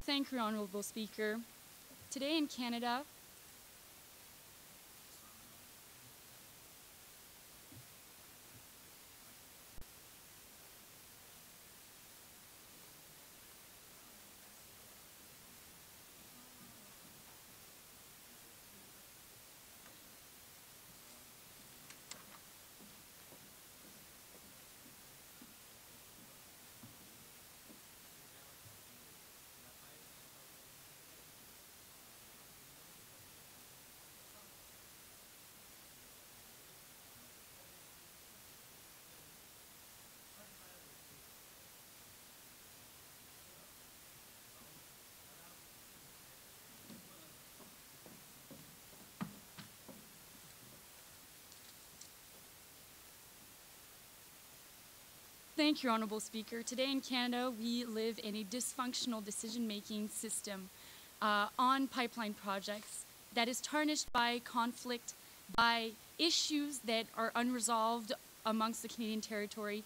Thank you, Honourable Speaker. Today in Canada, Thank you, Honourable Speaker. Today in Canada, we live in a dysfunctional decision-making system on pipeline projects that is tarnished by conflict, by issues that are unresolved amongst the Canadian territory,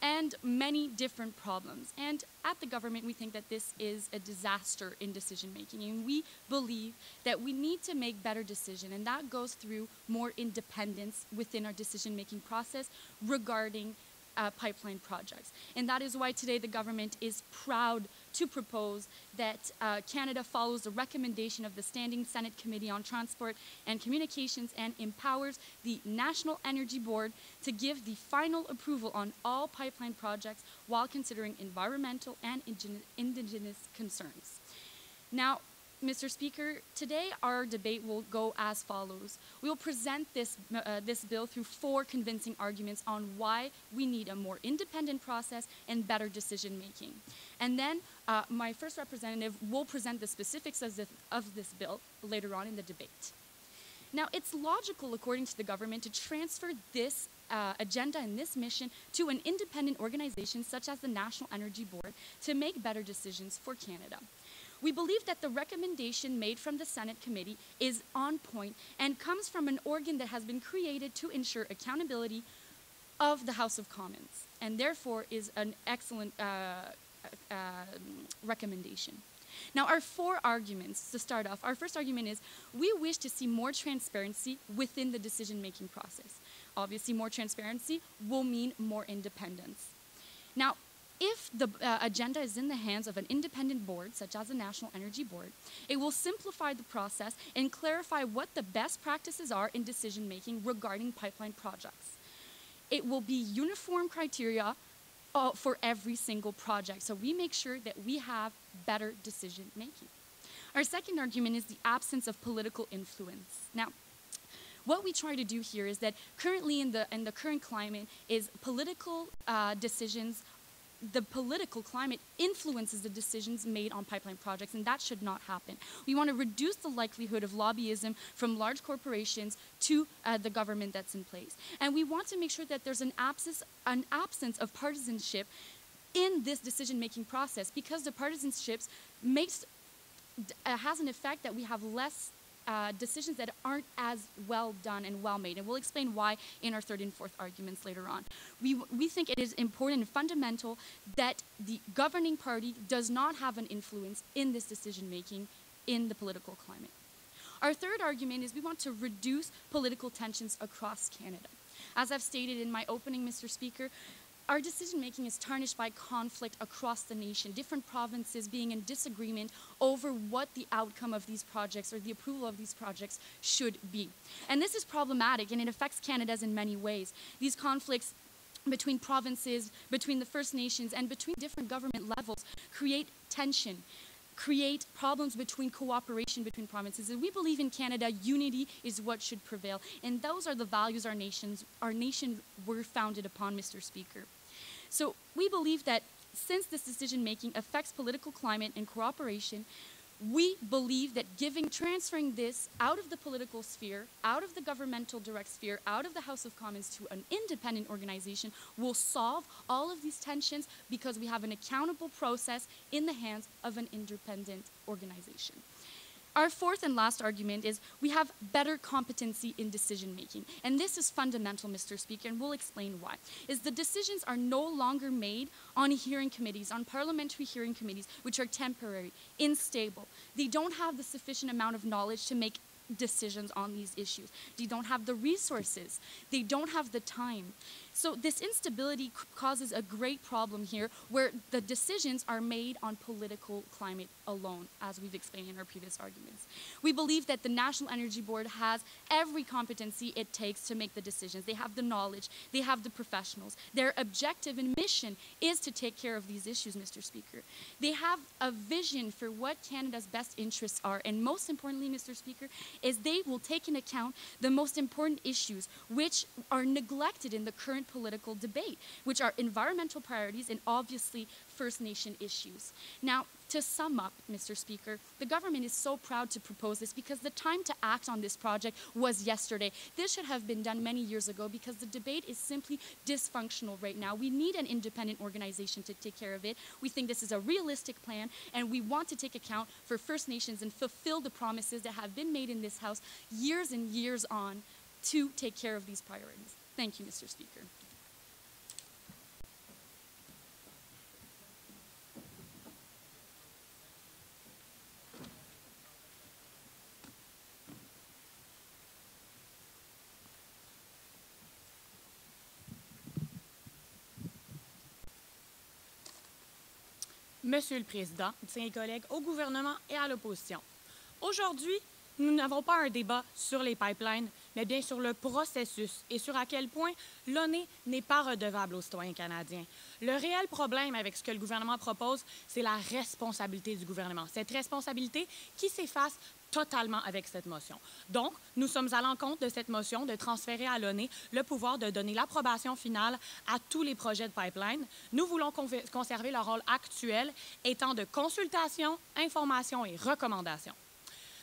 and many different problems. And at the government, we think that this is a disaster in decision-making, and we believe that we need to make better decisions, and that goes through more independence within our decision-making process regarding pipeline projects. And that is why today the government is proud to propose that Canada follows the recommendation of the Standing Senate Committee on Transport and Communications and empowers the National Energy Board to give the final approval on all pipeline projects while considering environmental and Indigenous concerns. Now, Mr. Speaker, today our debate will go as follows. We will present this bill through 4 convincing arguments on why we need a more independent process and better decision making. And then my first representative will present the specifics of this bill later on in the debate. Now, it's logical, according to the government, to transfer this agenda and this mission to an independent organization such as the National Energy Board to make better decisions for Canada. We believe that the recommendation made from the Senate Committee is on point and comes from an organ that has been created to ensure accountability of the House of Commons, and therefore is an excellent recommendation. Now, our 4 arguments to start off. Our first argument is we wish to see more transparency within the decision-making process. Obviously, more transparency will mean more independence. Now, if the agenda is in the hands of an independent board, such as the National Energy Board, it will simplify the process and clarify what the best practices are in decision-making regarding pipeline projects. It will be uniform criteria for every single project, so we make sure that we have better decision-making. Our second argument is the absence of political influence. Now, what we try to do here is that currently in the current climate is political decisions. The political climate influences the decisions made on pipeline projects, and that should not happen. We want to reduce the likelihood of lobbyism from large corporations to the government that's in place. And we want to make sure that there's an absence of partisanship in this decision-making process, because the partisanships has an effect that we have less decisions that aren't as well done and well made. And we'll explain why in our third and fourth arguments later on. We think it is important and fundamental that the governing party does not have an influence in this decision making in the political climate. Our third argument is we want to reduce political tensions across Canada. As I've stated in my opening, Mr. Speaker, our decision-making is tarnished by conflict across the nation, different provinces being in disagreement over what the outcome of these projects or the approval of these projects should be. And this is problematic, and it affects Canada in many ways. These conflicts between provinces, between the First Nations, and between different government levels create tension, create problems between cooperation between provinces. And we believe in Canada, unity is what should prevail. And those are the values our nation were founded upon, Mr. Speaker. So we believe that since this decision-making affects political climate and cooperation, we believe that transferring this out of the political sphere, out of the governmental direct sphere, out of the House of Commons to an independent organization will solve all of these tensions, because we have an accountable process in the hands of an independent organization. Our fourth and last argument is we have better competency in decision making. And this is fundamental, Mr. Speaker, and we'll explain why. Is the decisions are no longer made on hearing committees, on parliamentary hearing committees, which are temporary, unstable. They don't have the sufficient amount of knowledge to make decisions on these issues. They don't have the resources. They don't have the time. So this instability causes a great problem here where the decisions are made on political climate alone, as we've explained in our previous arguments. We believe that the National Energy Board has every competency it takes to make the decisions. They have the knowledge. They have the professionals. Their objective and mission is to take care of these issues, Mr. Speaker. They have a vision for what Canada's best interests are, and most importantly, Mr. Speaker, is they will take into account the most important issues which are neglected in the current political debate, which are environmental priorities and obviously First Nation issues. Now, to sum up, Mr. Speaker, the government is so proud to propose this because the time to act on this project was yesterday. This should have been done many years ago because the debate is simply dysfunctional right now. We need an independent organization to take care of it. We think this is a realistic plan, and we want to take account for First Nations and fulfill the promises that have been made in this House years and years on to take care of these priorities. Thank you, Mr. Speaker. Monsieur le Président, distingués collègues au gouvernement et à l'opposition. Aujourd'hui, nous n'avons pas un débat sur les pipelines, mais bien sur le processus et sur à quel point l'ONE n'est pas redevable aux citoyens canadiens. Le réel problème avec ce que le gouvernement propose, c'est la responsabilité du gouvernement. Cette responsabilité qui s'efface totalement avec cette motion. Donc, nous sommes à l'encontre de cette motion de transférer à l'ONE le pouvoir de donner l'approbation finale à tous les projets de pipeline. Nous voulons conserver leur rôle actuel étant de consultation, information et recommandation.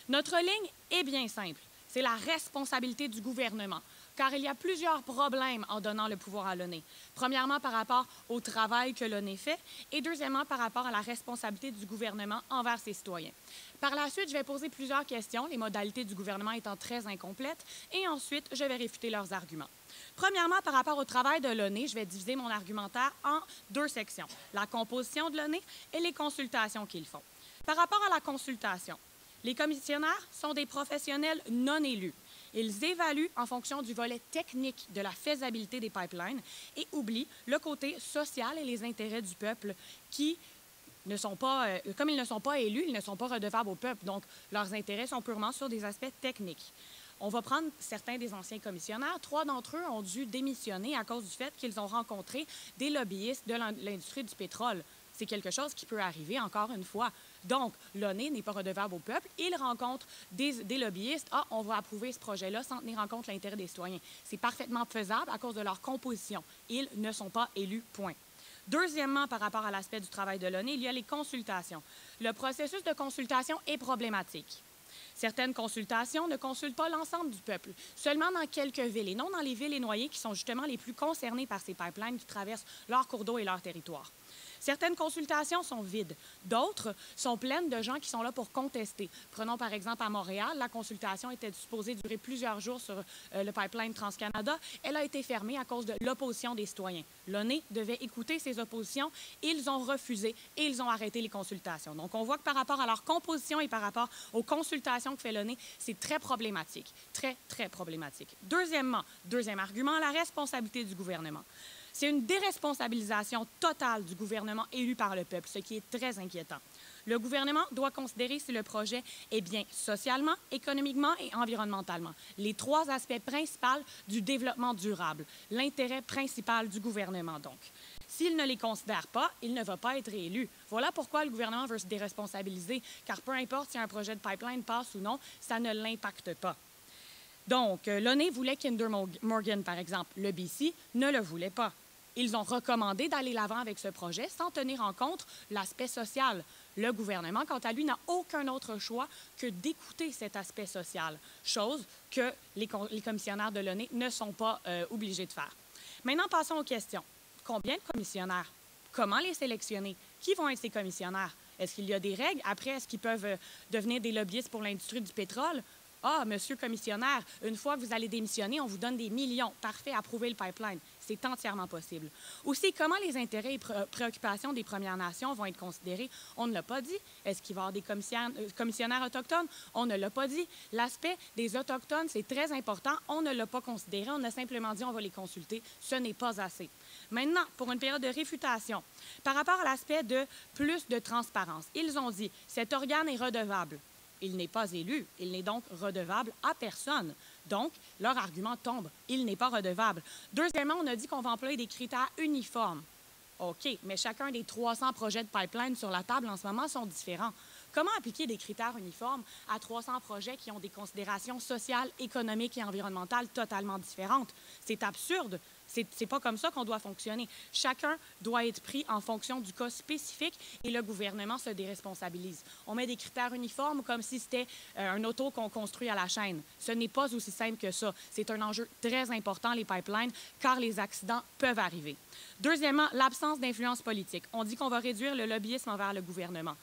Notre ligne est bien simple. C'est la responsabilité du gouvernement, car il y a plusieurs problèmes en donnant le pouvoir à l'ONE. Premièrement, par rapport au travail que l'ONE fait, et deuxièmement, par rapport à la responsabilité du gouvernement envers ses citoyens. Par la suite, je vais poser plusieurs questions, les modalités du gouvernement étant très incomplètes, et ensuite, je vais réfuter leurs arguments. Premièrement, par rapport au travail de l'ONE, je vais diviser mon argumentaire en deux sections, la composition de l'ONE et les consultations qu'ils font. Par rapport à la consultation, les commissionnaires sont des professionnels non élus. Ils évaluent en fonction du volet technique de la faisabilité des pipelines et oublient le côté social et les intérêts du peuple qui ne sont pas, comme ils ne sont pas élus, ils ne sont pas redevables au peuple. Donc, leurs intérêts sont purement sur des aspects techniques. On va prendre certains des anciens commissionnaires. 3 d'entre eux ont dû démissionner à cause du fait qu'ils ont rencontré des lobbyistes de l'industrie du pétrole. C'est quelque chose qui peut arriver, encore une fois. Donc, l'ONE n'est pas redevable au peuple. Ils rencontrent des lobbyistes. Ah, on va approuver ce projet-là sans tenir en compte l'intérêt des citoyens. C'est parfaitement faisable à cause de leur composition. Ils ne sont pas élus, point. Deuxièmement, par rapport à l'aspect du travail de l'ONE, il y a les consultations. Le processus de consultation est problématique. Certaines consultations ne consultent pas l'ensemble du peuple, seulement dans quelques villes, et non dans les villes et noyers qui sont justement les plus concernées par ces pipelines qui traversent leurs cours d'eau et leur territoire. Certaines consultations sont vides. D'autres sont pleines de gens qui sont là pour contester. Prenons par exemple à Montréal, la consultation était supposée durer plusieurs jours sur le pipeline TransCanada. Elle a été fermée à cause de l'opposition des citoyens. L'ONE devait écouter ces oppositions. Ils ont refusé et ils ont arrêté les consultations. Donc, on voit que par rapport à leur composition et par rapport aux consultations que fait l'ONE, c'est très problématique. Très, très problématique. Deuxièmement, deuxième argument, la responsabilité du gouvernement. C'est une déresponsabilisation totale du gouvernement élu par le peuple, ce qui est très inquiétant. Le gouvernement doit considérer si le projet est bien socialement, économiquement et environnementalement. Les 3 aspects principaux du développement durable. L'intérêt principal du gouvernement, donc. S'il ne les considère pas, il ne va pas être élu. Voilà pourquoi le gouvernement veut se déresponsabiliser, car peu importe si un projet de pipeline passe ou non, ça ne l'impacte pas. Donc, l'ONE voulait Kinder Morgan, par exemple. Le BC ne le voulait pas. Ils ont recommandé d'aller l'avant avec ce projet sans tenir en compte l'aspect social. Le gouvernement, quant à lui, n'a aucun autre choix que d'écouter cet aspect social, chose que les commissionnaires de l'ONE ne sont pas obligés de faire. Maintenant, passons aux questions. Combien de commissionnaires? Comment les sélectionner? Qui vont être ces commissionnaires? Est-ce qu'il y a des règles? Après, est-ce qu'ils peuvent devenir des lobbyistes pour l'industrie du pétrole? Ah, monsieur commissionnaire, une fois que vous allez démissionner, on vous donne des millions. Parfait, approuvez le pipeline. C'est entièrement possible. Aussi, comment les intérêts et préoccupations des Premières Nations vont être considérés? On ne l'a pas dit. Est-ce qu'il va y avoir des commissionnaires autochtones? On ne l'a pas dit. L'aspect des Autochtones, c'est très important. On ne l'a pas considéré. On a simplement dit on va les consulter. Ce n'est pas assez. Maintenant, pour une période de réfutation, par rapport à l'aspect de plus de transparence, ils ont dit cet organe est redevable. Il n'est pas élu. Il n'est donc redevable à personne. Donc, leur argument tombe. Il n'est pas redevable. Deuxièmement, on a dit qu'on va employer des critères uniformes. OK, mais chacun des 300 projets de pipeline sur la table en ce moment sont différents. Comment appliquer des critères uniformes à 300 projets qui ont des considérations sociales, économiques et environnementales totalement différentes? C'est absurde. C'est pas comme ça qu'on doit fonctionner. Chacun doit être pris en fonction du cas spécifique et le gouvernement se déresponsabilise. On met des critères uniformes comme si c'était un auto qu'on construit à la chaîne. Ce n'est pas aussi simple que ça. C'est un enjeu très important, les pipelines, car les accidents peuvent arriver. Deuxièmement, l'absence d'influence politique. On dit qu'on va réduire le lobbyisme envers le gouvernement.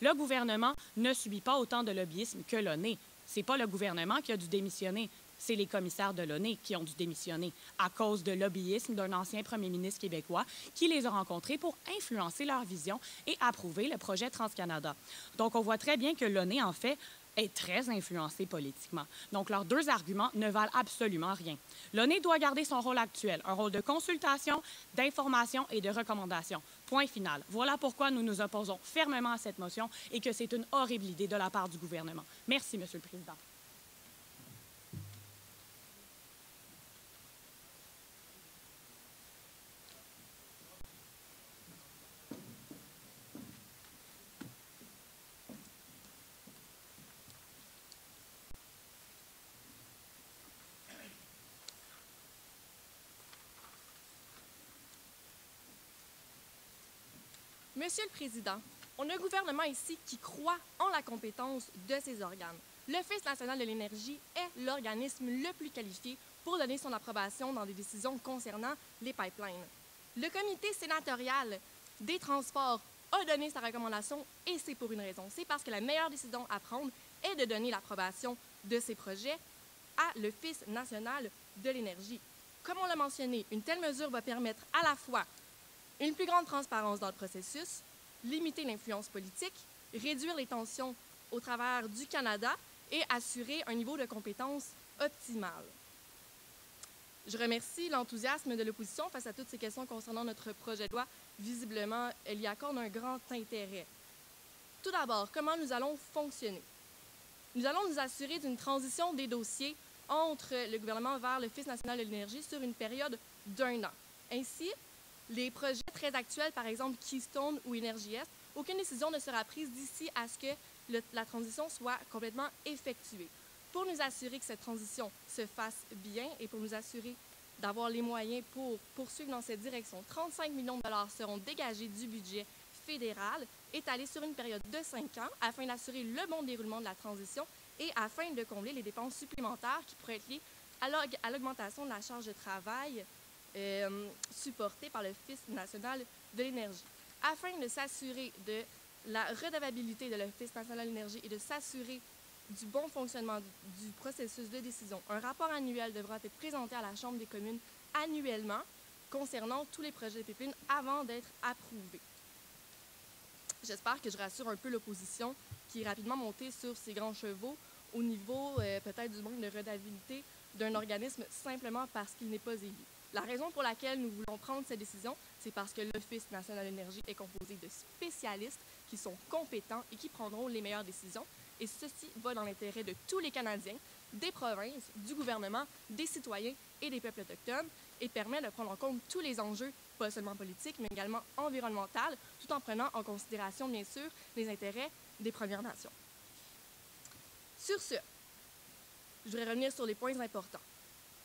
Le gouvernement ne subit pas autant de lobbyisme que l'ONU. Ce n'est pas le gouvernement qui a dû démissionner. C'est les commissaires de l'ONU qui ont dû démissionner à cause de lobbyisme d'un ancien premier ministre québécois qui les a rencontrés pour influencer leur vision et approuver le projet TransCanada. Donc, on voit très bien que l'ONU, en fait, est très influencée politiquement. Donc, leurs deux arguments ne valent absolument rien. L'ONU doit garder son rôle actuel, un rôle de consultation, d'information et de recommandation. Point final. Voilà pourquoi nous nous opposons fermement à cette motion et que c'est une horrible idée de la part du gouvernement. Merci, Monsieur le Président. Monsieur le Président, on a un gouvernement ici qui croit en la compétence de ses organes. L'Office national de l'énergie est l'organisme le plus qualifié pour donner son approbation dans des décisions concernant les pipelines. Le comité sénatorial des transports a donné sa recommandation et c'est pour une raison. C'est parce que la meilleure décision à prendre est de donner l'approbation de ces projets à l'Office national de l'énergie. Comme on l'a mentionné, une telle mesure va permettre à la fois une plus grande transparence dans le processus, limiter l'influence politique, réduire les tensions au travers du Canada et assurer un niveau de compétence optimal. Je remercie l'enthousiasme de l'opposition face à toutes ces questions concernant notre projet de loi. Visiblement, elle y accorde un grand intérêt. Tout d'abord, comment nous allons fonctionner? Nous allons nous assurer d'une transition des dossiers entre le gouvernement vers l'Office national de l'énergie sur une période d'1 an. Ainsi, les projets très actuels, par exemple Keystone ou Énergie Est, aucune décision ne sera prise d'ici à ce que la transition soit complètement effectuée. Pour nous assurer que cette transition se fasse bien et pour nous assurer d'avoir les moyens pour poursuivre dans cette direction, 35 millions de dollars seront dégagés du budget fédéral, étalés sur une période de 5 ans, afin d'assurer le bon déroulement de la transition et afin de combler les dépenses supplémentaires qui pourraient être liées à l'augmentation de la charge de travail supportée par l'Office national de l'énergie. Afin de s'assurer de la redevabilité de l'Office national de l'énergie et de s'assurer du bon fonctionnement du processus de décision, un rapport annuel devra être présenté à la Chambre des communes annuellement concernant tous les projets de pipeline avant d'être approuvés. J'espère que je rassure un peu l'opposition qui est rapidement montée sur ses grands chevaux au niveau peut-être du manque de redevabilité d'un organisme simplement parce qu'il n'est pas élu. La raison pour laquelle nous voulons prendre cette décision, c'est parce que l'Office national de l'énergie est composé de spécialistes qui sont compétents et qui prendront les meilleures décisions. Et ceci va dans l'intérêt de tous les Canadiens, des provinces, du gouvernement, des citoyens et des peuples autochtones et permet de prendre en compte tous les enjeux, pas seulement politiques, mais également environnementaux, tout en prenant en considération, bien sûr, les intérêts des Premières Nations. Sur ce, je voudrais revenir sur les points importants.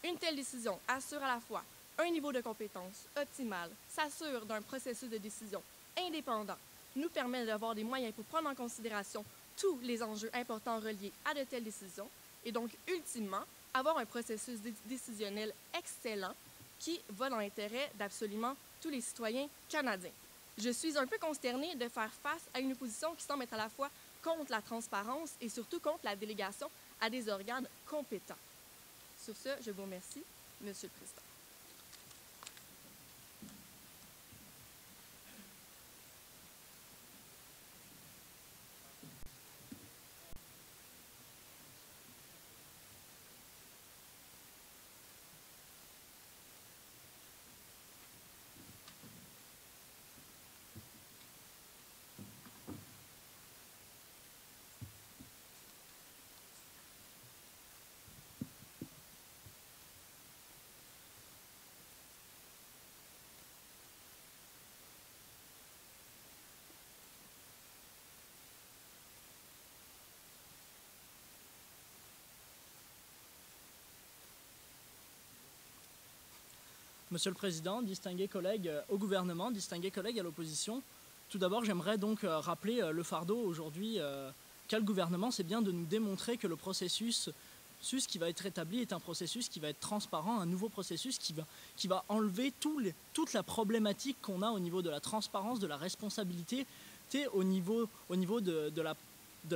Une telle décision assure à la fois un niveau de compétence optimal, s'assure d'un processus de décision indépendant, nous permet d'avoir des moyens pour prendre en considération tous les enjeux importants reliés à de telles décisions et donc, ultimement, avoir un processus décisionnel excellent qui va dans l'intérêt d'absolument tous les citoyens canadiens. Je suis un peu consternée de faire face à une opposition qui semble être à la fois contre la transparence et surtout contre la délégation à des organes compétents. Sur ce, je vous remercie, Monsieur le Président. Monsieur le Président, distingués collègues au gouvernement, distingués collègues à l'opposition, tout d'abord j'aimerais donc rappeler le fardeau aujourd'hui qu'a le gouvernement, c'est bien de nous démontrer que le processus qui va être établi est un processus qui va être transparent, un nouveau processus qui va enlever toute la problématique qu'on a au niveau de la transparence, de la responsabilité, au niveau de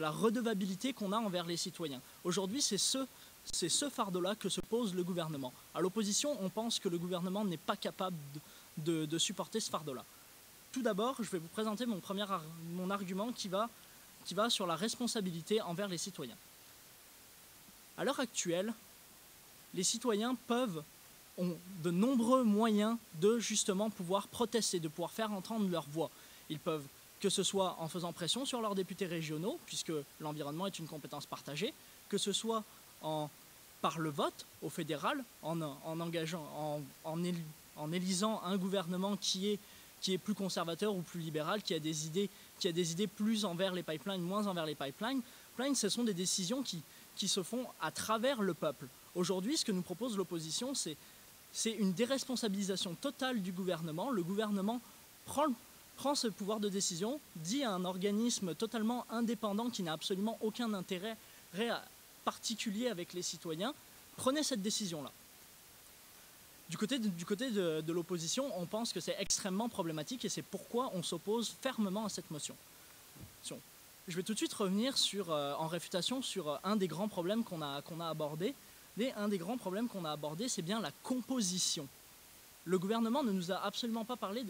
la redevabilité qu'on a envers les citoyens. Aujourd'hui, c'est ce fardeau-là que se pose le gouvernement. À l'opposition, on pense que le gouvernement n'est pas capable de supporter ce fardeau-là. Tout d'abord, je vais vous présenter mon argument qui va sur la responsabilité envers les citoyens. À l'heure actuelle, les citoyens ont de nombreux moyens de justement pouvoir protester, de pouvoir faire entendre leur voix. Ils peuvent, que ce soit en faisant pression sur leurs députés régionaux, puisque l'environnement est une compétence partagée, que ce soit par le vote au fédéral, en élisant un gouvernement qui est plus conservateur ou plus libéral, qui a des idées plus envers les pipelines, moins envers les pipelines. Ce sont des décisions qui se font à travers le peuple. Aujourd'hui, ce que nous propose l'opposition, c'est une déresponsabilisation totale du gouvernement. Le gouvernement prend ce pouvoir de décision, dit à un organisme totalement indépendant qui n'a absolument aucun intérêt particulier avec les citoyens, prenez cette décision-là. Du côté de l'opposition, on pense que c'est extrêmement problématique et c'est pourquoi on s'oppose fermement à cette motion. Je vais tout de suite revenir en réfutation sur un des grands problèmes qu'on a abordé. Un des grands problèmes qu'on a abordé, c'est bien la composition. Le gouvernement ne nous a absolument pas parlé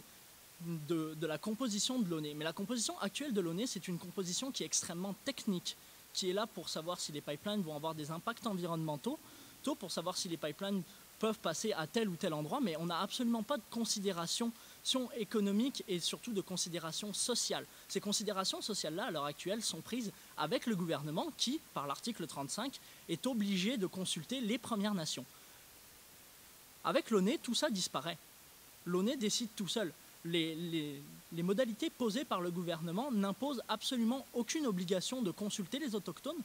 de la composition de l'ONE. Mais la composition actuelle de l'ONE, c'est une composition qui est extrêmement technique, qui est là pour savoir si les pipelines vont avoir des impacts environnementaux, pour savoir si les pipelines peuvent passer à tel ou tel endroit, mais on n'a absolument pas de considération économique et surtout de considération sociale. Ces considérations sociales-là, à l'heure actuelle, sont prises avec le gouvernement qui, par l'article 35, est obligé de consulter les Premières Nations. Avec l'ONE, tout ça disparaît. L'ONE décide tout seul. Les modalités posées par le gouvernement n'imposent absolument aucune obligation de consulter les autochtones,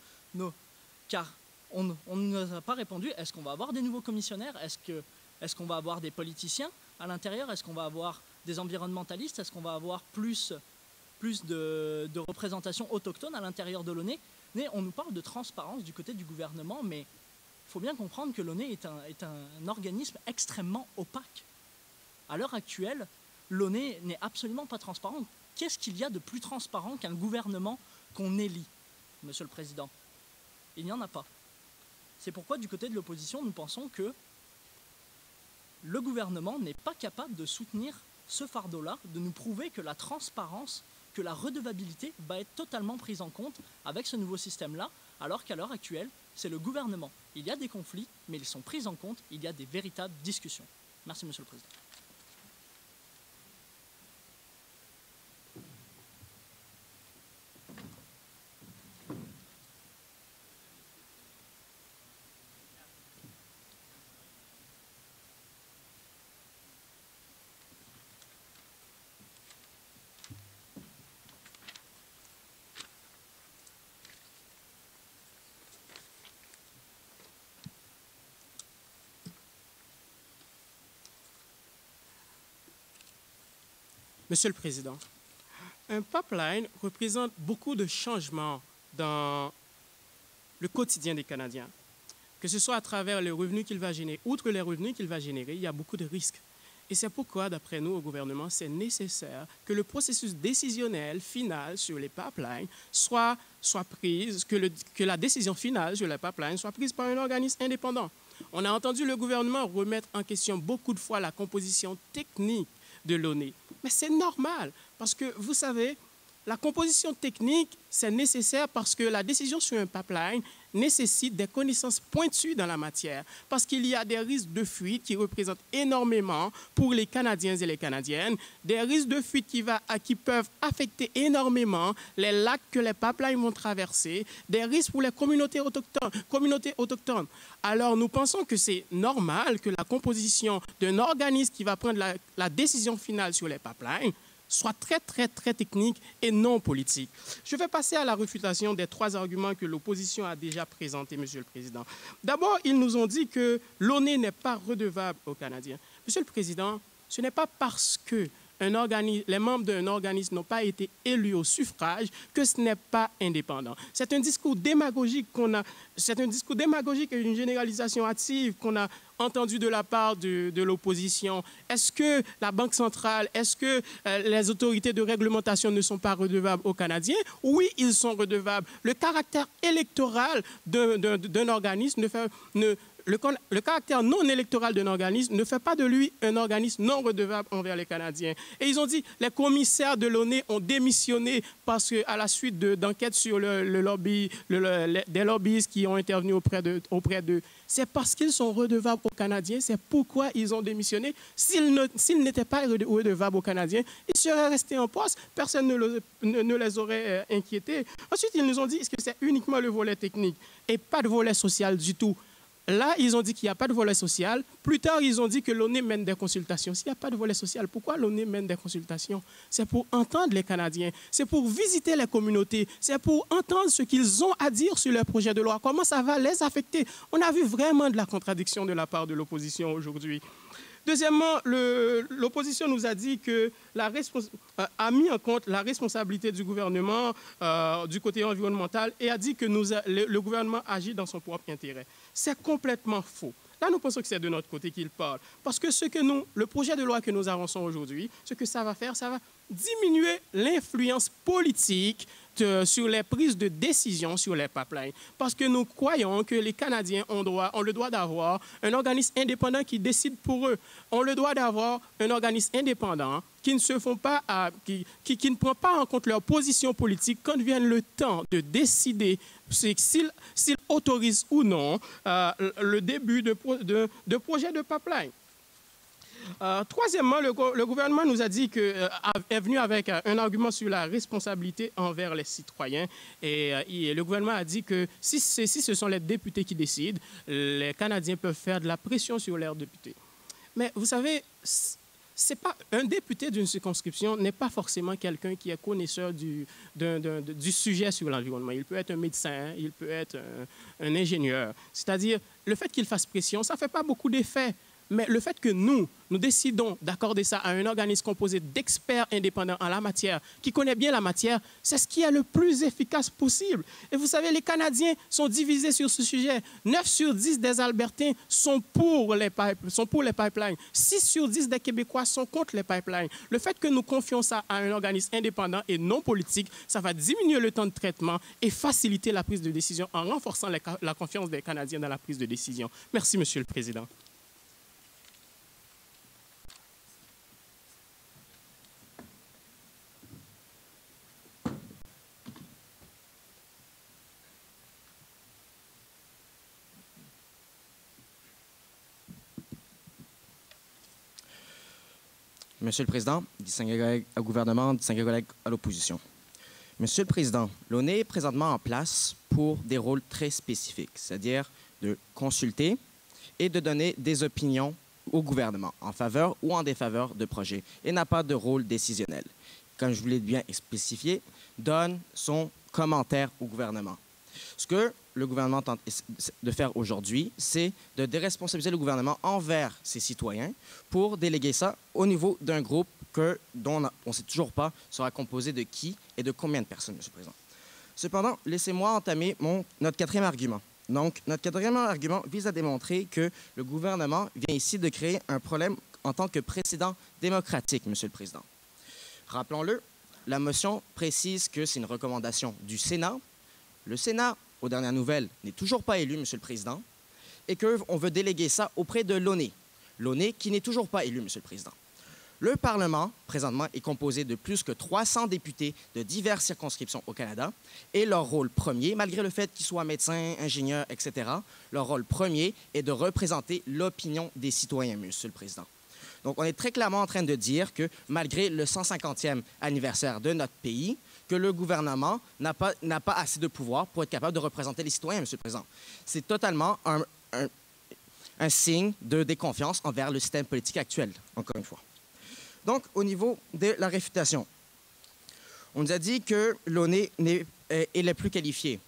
car on ne nous a pas répondu. Est-ce qu'on va avoir des nouveaux commissionnaires? Est-ce qu'on va avoir des politiciens à l'intérieur? Est-ce qu'on va avoir des environnementalistes? Est-ce qu'on va avoir plus de représentation autochtone à l'intérieur de l'ONE? On nous parle de transparence du côté du gouvernement, mais il faut bien comprendre que l'ONE est un organisme extrêmement opaque. À l'heure actuelle, l'ONE n'est absolument pas transparente. Qu'est-ce qu'il y a de plus transparent qu'un gouvernement qu'on élit, Monsieur le Président? Il n'y en a pas. C'est pourquoi, du côté de l'opposition, nous pensons que le gouvernement n'est pas capable de soutenir ce fardeau-là, de nous prouver que la transparence, que la redevabilité va être totalement prise en compte avec ce nouveau système-là, alors qu'à l'heure actuelle, c'est le gouvernement. Il y a des conflits, mais ils sont pris en compte, il y a des véritables discussions. Merci, Monsieur le Président. Monsieur le Président, un pipeline représente beaucoup de changements dans le quotidien des Canadiens. Que ce soit à travers les revenus qu'il va générer, outre les revenus qu'il va générer, il y a beaucoup de risques. Et c'est pourquoi, d'après nous, au gouvernement, c'est nécessaire que le processus décisionnel final sur les pipelines soit prise, que la décision finale sur les pipelines soit prise par un organisme indépendant. On a entendu le gouvernement remettre en question beaucoup de fois la composition technique de l'ONE. Mais c'est normal, parce que vous savez, la composition technique, c'est nécessaire parce que la décision sur un pipeline nécessite des connaissances pointues dans la matière, parce qu'il y a des risques de fuite qui représentent énormément pour les Canadiens et les Canadiennes, des risques de fuite qui peuvent affecter énormément les lacs que les pipelines vont traverser, des risques pour les communautés autochtones. Alors, nous pensons que c'est normal que la composition d'un organisme qui va prendre la décision finale sur les pipelines soit très, très, très technique et non politique. Je vais passer à la réfutation des 3 arguments que l'opposition a déjà présentés, Monsieur le Président. D'abord, ils nous ont dit que l'ONE n'est pas redevable aux Canadiens. Monsieur le Président, ce n'est pas parce que les membres d'un organisme n'ont pas été élus au suffrage que ce n'est pas indépendant. C'est un discours démagogique et une généralisation hâtive qu'on a entendu de la part de l'opposition. Est-ce que la Banque centrale, est-ce que les autorités de réglementation ne sont pas redevables aux Canadiens? Oui, ils sont redevables. Le caractère électoral d'un organisme le caractère non électoral d'un organisme ne fait pas de lui un organisme non redevable envers les Canadiens. Et ils ont dit les commissaires de l'ONE ont démissionné parce qu'à la suite d'enquêtes sur des lobbyistes qui ont intervenu auprès d'eux. C'est parce qu'ils sont redevables aux Canadiens, c'est pourquoi ils ont démissionné. S'ils n'étaient pas redevables aux Canadiens, ils seraient restés en poste, personne ne les aurait inquiétés. Ensuite, ils nous ont dit que c'est uniquement le volet technique et pas de volet social du tout. Là, ils ont dit qu'il n'y a pas de volet social. Plus tard, ils ont dit que l'ONE mène des consultations. S'il n'y a pas de volet social, pourquoi l'ONE mène des consultations? C'est pour entendre les Canadiens, c'est pour visiter les communautés, c'est pour entendre ce qu'ils ont à dire sur leur projet de loi, comment ça va les affecter. On a vu vraiment de la contradiction de la part de l'opposition aujourd'hui. Deuxièmement, l'opposition nous a dit que a mis en compte la responsabilité du gouvernement du côté environnemental et a dit que le gouvernement agit dans son propre intérêt. C'est complètement faux. Là, nous pensons que c'est de notre côté qu'il parle. Parce que le projet de loi que nous avançons aujourd'hui, ce que ça va faire, ça va diminuer l'influence politique sur les prises de décision sur les pipelines. Parce que nous croyons que les Canadiens ont le droit d'avoir un organisme indépendant qui décide pour eux. On le droit d'avoir un organisme indépendant qui ne prend pas en compte leur position politique quand vient le temps de décider s'ils autorisent ou non le début de projet de pipeline. Troisièmement, le gouvernement nous a dit est venu avec un argument sur la responsabilité envers les citoyens. Et le gouvernement a dit que si ce sont les députés qui décident, les Canadiens peuvent faire de la pression sur leurs députés. Mais vous savez, un député d'une circonscription n'est pas forcément quelqu'un qui est connaisseur du sujet sur l'environnement. Il peut être un médecin, il peut être un ingénieur. C'est-à-dire, le fait qu'il fasse pression, ça ne fait pas beaucoup d'effet. Mais le fait que nous décidons d'accorder ça à un organisme composé d'experts indépendants en la matière, qui connaît bien la matière, c'est ce qui est le plus efficace possible. Et vous savez, les Canadiens sont divisés sur ce sujet. 9 sur 10 des Albertains sont pour les pipelines. 6 sur 10 des Québécois sont contre les pipelines. Le fait que nous confions ça à un organisme indépendant et non politique, ça va diminuer le temps de traitement et faciliter la prise de décision en renforçant la confiance des Canadiens dans la prise de décision. Merci, Monsieur le Président. Monsieur le Président, distingués collègues au gouvernement, distingués collègues à l'opposition. Monsieur le Président, l'ONE est présentement en place pour des rôles très spécifiques, c'est-à-dire de consulter et de donner des opinions au gouvernement en faveur ou en défaveur de projets et n'a pas de rôle décisionnel. Comme je vous l'ai bien spécifié, donne son commentaire au gouvernement. Ce que le gouvernement tente de faire aujourd'hui, c'est de déresponsabiliser le gouvernement envers ses citoyens pour déléguer ça au niveau d'un groupe dont on ne sait toujours pas sera composé de qui et de combien de personnes, Monsieur le Président. Cependant, laissez-moi entamer notre quatrième argument. Donc, notre quatrième argument vise à démontrer que le gouvernement vient ici de créer un problème en tant que précédent démocratique, Monsieur le Président. Rappelons-le, la motion précise que c'est une recommandation du Sénat. Le Sénat, aux dernières nouvelles, n'est toujours pas élu, Monsieur le Président, et qu'on veut déléguer ça auprès de l'ONE. L'ONE qui n'est toujours pas élu, Monsieur le Président. Le Parlement, présentement, est composé de plus que 300 députés de diverses circonscriptions au Canada et leur rôle premier, malgré le fait qu'ils soient médecins, ingénieurs, etc., leur rôle premier est de représenter l'opinion des citoyens, Monsieur le Président. Donc, on est très clairement en train de dire que, malgré le 150e anniversaire de notre pays, que le gouvernement n'a pas assez de pouvoir pour être capable de représenter les citoyens, Monsieur le Président. C'est totalement un signe de déconfiance envers le système politique actuel, encore une fois. Donc, au niveau de la réfutation, on nous a dit que l'ONE est la plus qualifiée.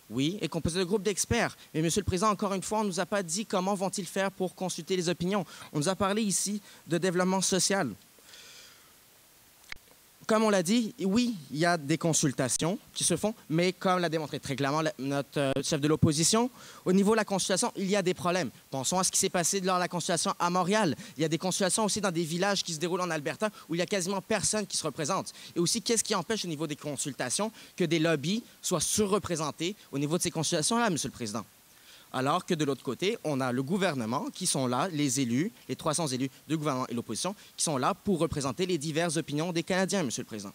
Oui, est composée de groupes d'experts. Mais, Monsieur le Président, encore une fois, on ne nous a pas dit comment vont-ils faire pour consulter les opinions. On nous a parlé ici de développement social. Comme on l'a dit, oui, il y a des consultations qui se font, mais comme l'a démontré très clairement notre chef de l'opposition, au niveau de la consultation, il y a des problèmes. Pensons à ce qui s'est passé lors de la consultation à Montréal. Il y a des consultations aussi dans des villages qui se déroulent en Alberta où il n'y a quasiment personne qui se représente. Et aussi, qu'est-ce qui empêche au niveau des consultations que des lobbies soient surreprésentés au niveau de ces consultations-là, Monsieur le Président? Alors que de l'autre côté, on a le gouvernement qui sont là, les élus, les 300 élus du gouvernement et l'opposition, qui sont là pour représenter les diverses opinions des Canadiens, Monsieur le Président.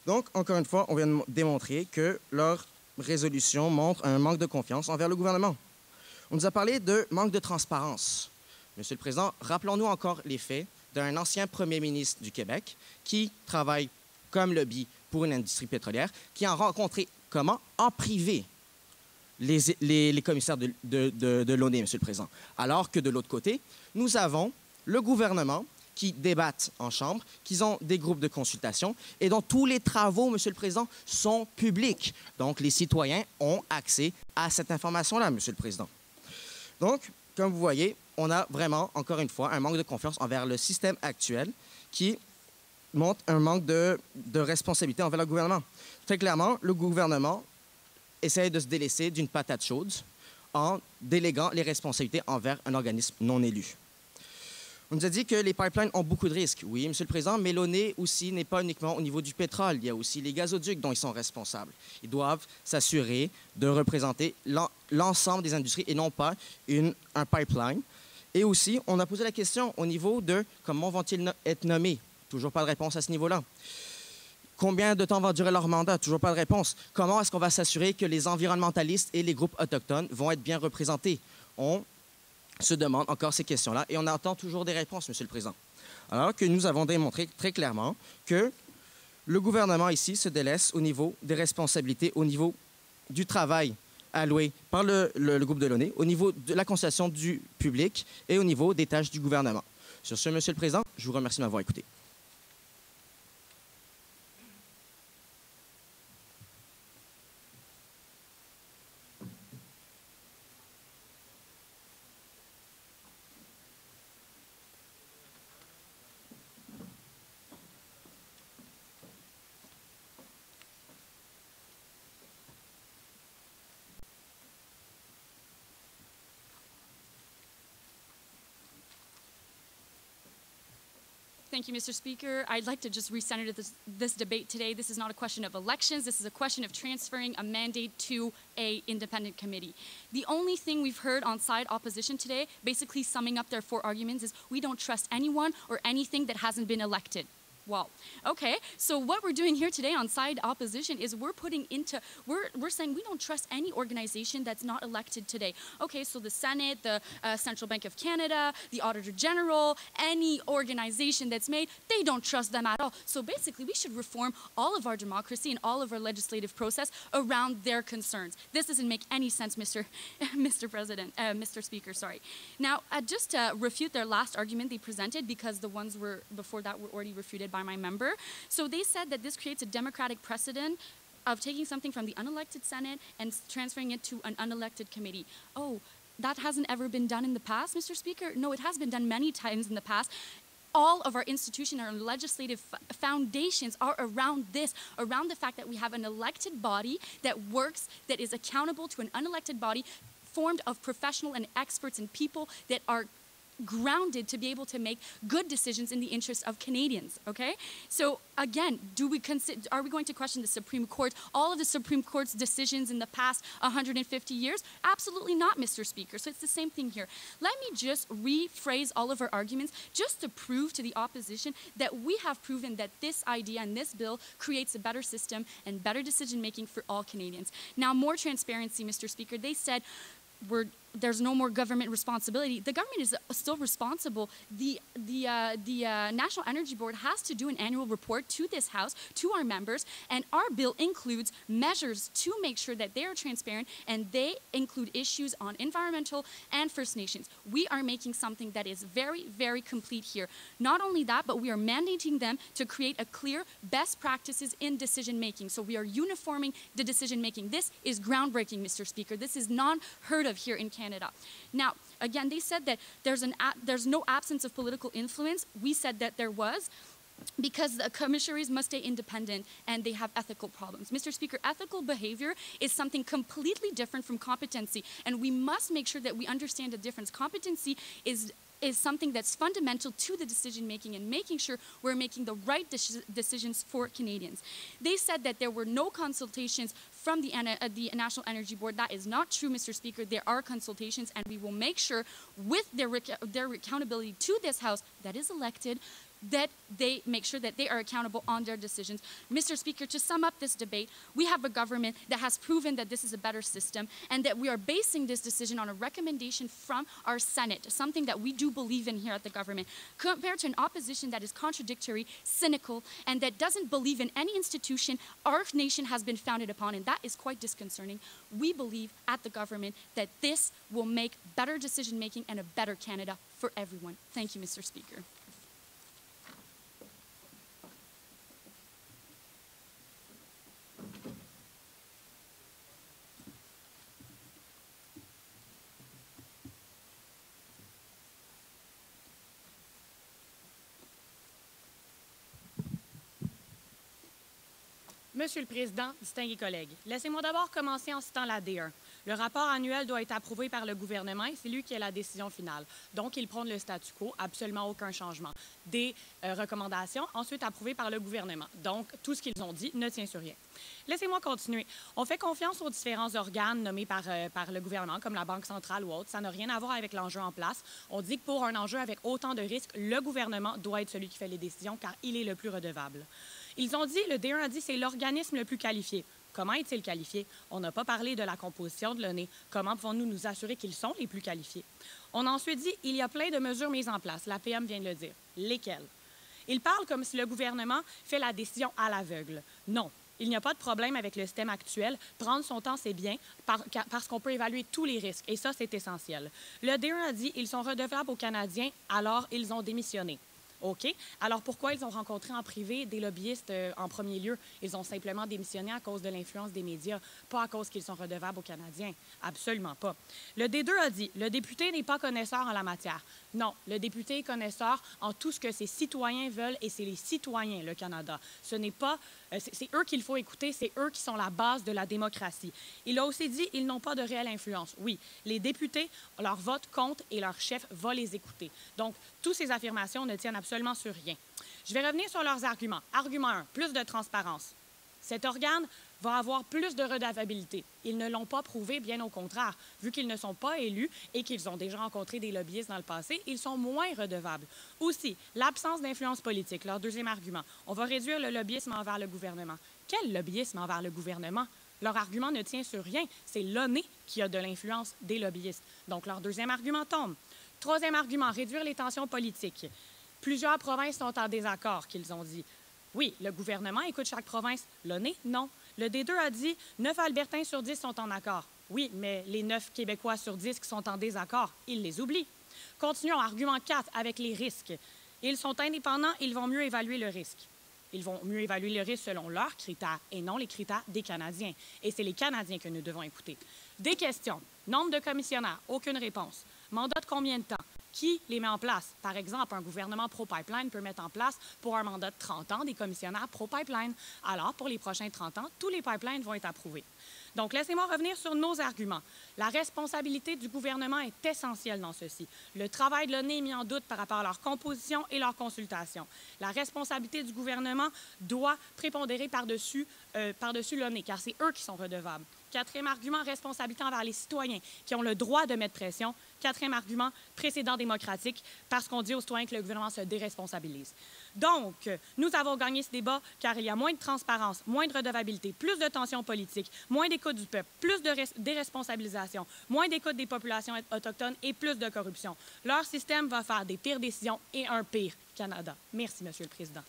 Donc, encore une fois, on vient de démontrer que leur résolution montre un manque de confiance envers le gouvernement. On nous a parlé de manque de transparence. Monsieur le Président, rappelons-nous encore les faits d'un ancien premier ministre du Québec qui travaille comme lobby pour une industrie pétrolière, qui a rencontré comment? En privé. Les commissaires de l'ONE, Monsieur le Président. Alors que de l'autre côté, nous avons le gouvernement qui débattent en Chambre, qui ont des groupes de consultation et dont tous les travaux, Monsieur le Président, sont publics. Donc, les citoyens ont accès à cette information-là, Monsieur le Président. Donc, comme vous voyez, on a vraiment, encore une fois, un manque de confiance envers le système actuel qui montre un manque de responsabilité envers le gouvernement. Très clairement, le gouvernement essaye de se délaisser d'une patate chaude en déléguant les responsabilités envers un organisme non élu. On nous a dit que les pipelines ont beaucoup de risques. Oui, Monsieur le Président, mais l'ONE aussi n'est pas uniquement au niveau du pétrole. Il y a aussi les gazoducs dont ils sont responsables. Ils doivent s'assurer de représenter l'ensemble des industries et non pas un pipeline. Et aussi, on a posé la question au niveau de comment vont-ils être nommés. Toujours pas de réponse à ce niveau-là. Combien de temps va durer leur mandat? Toujours pas de réponse. Comment est-ce qu'on va s'assurer que les environnementalistes et les groupes autochtones vont être bien représentés? On se demande encore ces questions-là et on attend toujours des réponses, Monsieur le Président. Alors que nous avons démontré très clairement que le gouvernement ici se délaisse au niveau des responsabilités, au niveau du travail alloué par le groupe de l'ONE, au niveau de la consultation du public et au niveau des tâches du gouvernement. Sur ce, Monsieur le Président, je vous remercie de m'avoir écouté. Thank you, Mr. Speaker. I'd like to just recenter this debate today. This is not a question of elections. This is a question of transferring a mandate to an independent committee. The only thing we've heard on side opposition today, basically summing up their 4 arguments, is we don't trust anyone or anything that hasn't been elected. Well, okay, so what we're doing here today on side opposition is we're saying we don't trust any organization that's not elected today. Okay, so the Senate, the Central Bank of Canada, the Auditor General, any organization that's made, they don't trust them at all. So basically, we should reform all of our democracy and all of our legislative process around their concerns. This doesn't make any sense, Mr. Speaker, sorry. Now, just to refute their last argument they presented, because the ones before that were already refuted by my member. So they said that this creates a democratic precedent of taking something from the unelected Senate and transferring it to an unelected committee. Oh, that hasn't ever been done in the past, Mr. Speaker? No, it has been done many times in the past. All of our institutions, our legislative foundations are around this, around the fact that we have an elected body that works, that is accountable to an unelected body formed of professional and experts and people that are grounded to be able to make good decisions in the interest of Canadians, okay? So again, are we going to question the Supreme Court, all of the Supreme Court's decisions in the past 150 years? Absolutely not, Mr. Speaker. So it's the same thing here. Let me just rephrase all of our arguments just to prove to the opposition that we have proven that this idea and this bill creates a better system and better decision making for all Canadians. Now, more transparency, Mr. Speaker. They said there's no more government responsibility. The government is still responsible. The National Energy Board has to do an annual report to this House, to our members, and our bill includes measures to make sure that they are transparent, and they include issues on environmental and First Nations. We are making something that is very, very complete here. Not only that, but we are mandating them to create a clear best practices in decision making. So we are uniforming the decision making. This is groundbreaking, Mr. Speaker. This is non-heard of here in Canada. Now, again, they said that there's no absence of political influence. We said that there was, because the commissaries must stay independent and they have ethical problems. Mr. Speaker, ethical behavior is something completely different from competency, and we must make sure that we understand the difference. Competency is something that's fundamental to the decision-making and making sure we're making the right decisions for Canadians. They said that there were no consultations from the National Energy Board. That is not true, Mr. Speaker. There are consultations, and we will make sure with their accountability to this House that is elected, that they make sure that they are accountable on their decisions. Mr. Speaker, to sum up this debate, we have a government that has proven that this is a better system and that we are basing this decision on a recommendation from our Senate, something that we do believe in here at the government, compared to an opposition that is contradictory, cynical, and that doesn't believe in any institution our nation has been founded upon, and that is quite disconcerting. We believe at the government that this will make better decision-making and a better Canada for everyone. Thank you, Mr. Speaker. Monsieur le Président, distingués collègues, laissez-moi d'abord commencer en citant la D1. Le rapport annuel doit être approuvé par le gouvernement et c'est lui qui a la décision finale. Donc, il prône le statu quo, absolument aucun changement. Des recommandations, ensuite approuvées par le gouvernement. Donc, tout ce qu'ils ont dit ne tient sur rien. Laissez-moi continuer. On fait confiance aux différents organes nommés par le gouvernement, comme la Banque centrale ou autre. Ça n'a rien à voir avec l'enjeu en place. On dit que pour un enjeu avec autant de risques, le gouvernement doit être celui qui fait les décisions car il est le plus redevable. Ils ont dit, le D1 a dit, c'est l'organisme le plus qualifié. Comment est-il qualifié? On n'a pas parlé de la composition de l'ONU. Comment pouvons-nous nous assurer qu'ils sont les plus qualifiés? On a ensuite dit, il y a plein de mesures mises en place. La PM vient de le dire. Lesquelles? Ils parlent comme si le gouvernement fait la décision à l'aveugle. Non. Il n'y a pas de problème avec le système actuel. Prendre son temps, c'est bien, parce qu'on peut évaluer tous les risques. Et ça, c'est essentiel. Le D1 a dit, ils sont redevables aux Canadiens, alors ils ont démissionné. OK. Alors, pourquoi ils ont rencontré en privé des lobbyistes en premier lieu? Ils ont simplement démissionné à cause de l'influence des médias, pas à cause qu'ils sont redevables aux Canadiens. Absolument pas. Le D2 a dit, le député n'est pas connaisseur en la matière. Non, le député est connaisseur en tout ce que ses citoyens veulent et c'est les citoyens, le Canada. Ce n'est pas... c'est eux qu'il faut écouter, c'est eux qui sont la base de la démocratie. Il a aussi dit ils n'ont pas de réelle influence. Oui, les députés, leur vote compte et leur chef va les écouter. Donc, toutes ces affirmations ne tiennent absolument sur rien. Je vais revenir sur leurs arguments. Argument 1, plus de transparence. Cet organe va avoir plus de redevabilité. Ils ne l'ont pas prouvé, bien au contraire. Vu qu'ils ne sont pas élus et qu'ils ont déjà rencontré des lobbyistes dans le passé, ils sont moins redevables. Aussi, l'absence d'influence politique, leur deuxième argument. On va réduire le lobbyisme envers le gouvernement. Quel lobbyisme envers le gouvernement? Leur argument ne tient sur rien. C'est l'ONU qui a de l'influence des lobbyistes. Donc, leur deuxième argument tombe. Troisième argument, réduire les tensions politiques. Plusieurs provinces sont en désaccord, qu'ils ont dit. Oui, le gouvernement écoute chaque province. L'ONU, non. Le D2 a dit 9 Albertains sur 10 sont en accord. Oui, mais les 9 Québécois sur 10 qui sont en désaccord, ils les oublient. Continuons, argument 4, avec les risques. Ils sont indépendants, ils vont mieux évaluer le risque. Ils vont mieux évaluer le risque selon leurs critères et non les critères des Canadiens. Et c'est les Canadiens que nous devons écouter. Des questions. Nombre de commissionnaires, aucune réponse. Mandat de combien de temps? Qui les met en place? Par exemple, un gouvernement pro-pipeline peut mettre en place pour un mandat de 30 ans des commissionnaires pro-pipeline. Alors, pour les prochains 30 ans, tous les pipelines vont être approuvés. Donc, laissez-moi revenir sur nos arguments. La responsabilité du gouvernement est essentielle dans ceci. Le travail de l'ONU est mis en doute par rapport à leur composition et leur consultation. La responsabilité du gouvernement doit prépondérer par-dessus l'ONU, car c'est eux qui sont redevables. Quatrième argument, responsabilité envers les citoyens qui ont le droit de mettre pression. Quatrième argument, précédent démocratique, parce qu'on dit aux citoyens que le gouvernement se déresponsabilise. Donc, nous avons gagné ce débat car il y a moins de transparence, moins de redevabilité, plus de tensions politiques, moins d'écoute du peuple, plus de déresponsabilisation, moins d'écoute des populations autochtones et plus de corruption. Leur système va faire des pires décisions et un pire Canada. Merci, Monsieur le Président.